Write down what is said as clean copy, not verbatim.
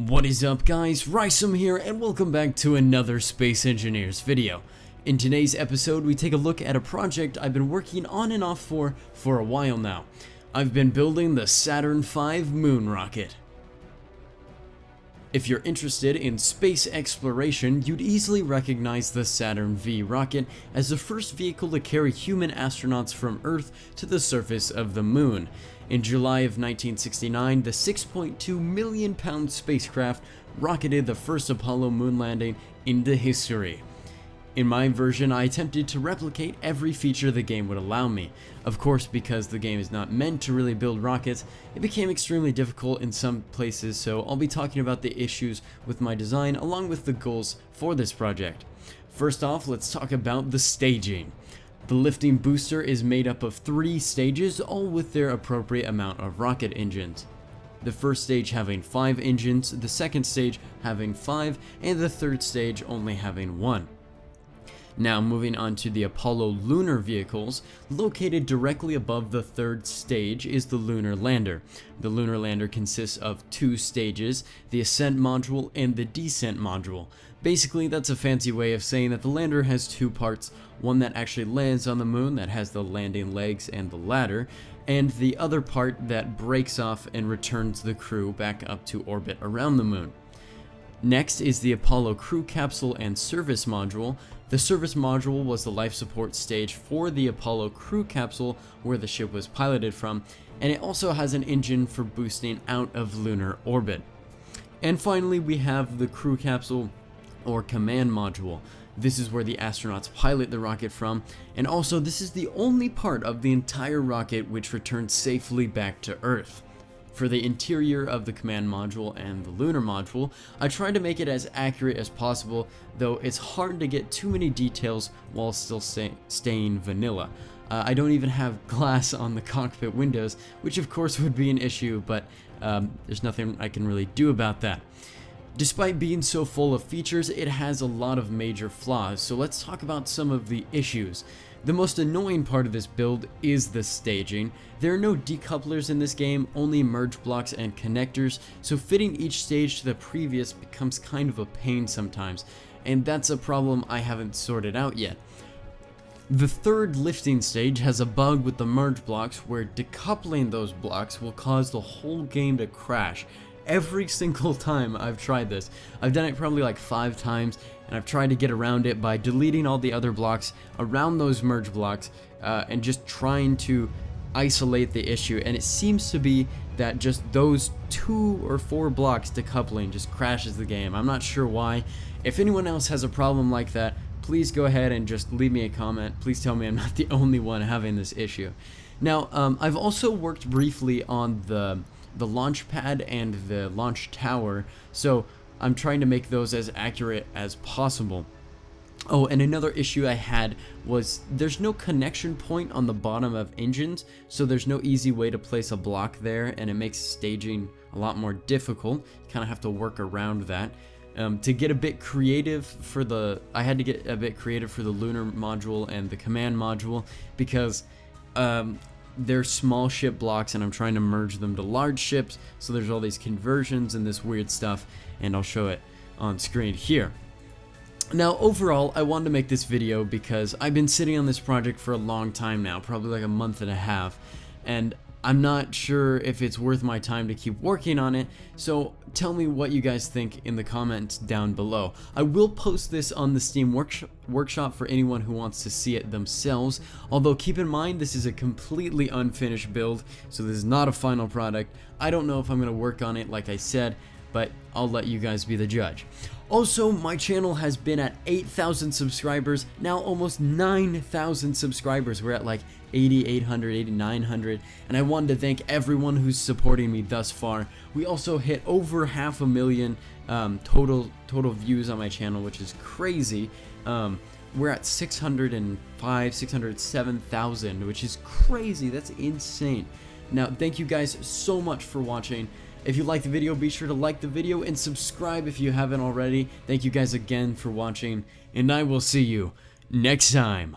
What is up guys, Rysum here and welcome back to another Space Engineers video. In today's episode we take a look at a project I've been working on and off for a while now. I've been building the Saturn V Moon Rocket. If you're interested in space exploration, you'd easily recognize the Saturn V Rocket as the first vehicle to carry human astronauts from Earth to the surface of the Moon. In July of 1969, the 6.2 million pound spacecraft rocketed the first Apollo moon landing into history. In my version, I attempted to replicate every feature the game would allow me. Of course, because the game is not meant to really build rockets, it became extremely difficult in some places, so I'll be talking about the issues with my design along with the goals for this project. First off, let's talk about the staging. The lifting booster is made up of 3 stages, all with their appropriate amount of rocket engines. The first stage having 5 engines, the second stage having 5, and the third stage only having 1. Now moving on to the Apollo lunar vehicles, located directly above the third stage is the Lunar Lander. The Lunar Lander consists of 2 stages, the ascent module and the descent module. Basically, that's a fancy way of saying that the lander has 2 parts, one that actually lands on the moon that has the landing legs and the ladder, and the other part that breaks off and returns the crew back up to orbit around the moon. Next is the Apollo crew capsule and service module. The service module was the life support stage for the Apollo crew capsule where the ship was piloted from, and it also has an engine for boosting out of lunar orbit. And finally we have the crew capsule or command module. This is where the astronauts pilot the rocket from, and also this is the only part of the entire rocket which returns safely back to Earth. For the interior of the command module and the lunar module, I tried to make it as accurate as possible, though it's hard to get too many details while still staying vanilla. I don't even have glass on the cockpit windows, which of course would be an issue, but there's nothing I can really do about that. Despite being so full of features, it has a lot of major flaws, so let's talk about some of the issues. The most annoying part of this build is the staging. There are no decouplers in this game, only merge blocks and connectors, so fitting each stage to the previous becomes kind of a pain sometimes, and that's a problem I haven't sorted out yet. The third lifting stage has a bug with the merge blocks where decoupling those blocks will cause the whole game to crash. Every single time I've tried this. I've done it probably like 5 times, and I've tried to get around it by deleting all the other blocks around those merge blocks and just trying to isolate the issue, and it seems to be that just those 2 or 4 blocks decoupling just crashes the game. I'm not sure why. If anyone else has a problem like that, please go ahead and just leave me a comment. Please tell me I'm not the only one having this issue. Now, I've also worked briefly on the launch pad and the launch tower, so I'm trying to make those as accurate as possible. Oh, and another issue I had was there's no connection point on the bottom of engines, so there's no easy way to place a block there, and it makes staging a lot more difficult. You kind of have to work around that. To get a bit creative I had to get a bit creative for the lunar module and the command module because they're small ship blocks and I'm trying to merge them to large ships, so there's all these conversions and this weird stuff, and I'll show it on screen here. Now overall, I wanted to make this video because I've been sitting on this project for a long time now, probably like a month and a half, and I'm not sure if it's worth my time to keep working on it, so tell me what you guys think in the comments down below. I will post this on the Steam workshop for anyone who wants to see it themselves, although keep in mind this is a completely unfinished build, so this is not a final product. I don't know if I'm going to work on it like I said, but I'll let you guys be the judge. Also, my channel has been at 8,000 subscribers, now almost 9,000 subscribers. We're at like 8,800, 8,900, and I wanted to thank everyone who's supporting me thus far. We also hit over 500,000 total views on my channel, which is crazy. We're at 605, 607,000, which is crazy. That's insane. Now, thank you guys so much for watching. If you liked the video, be sure to like the video and subscribe if you haven't already. Thank you guys again for watching, and I will see you next time.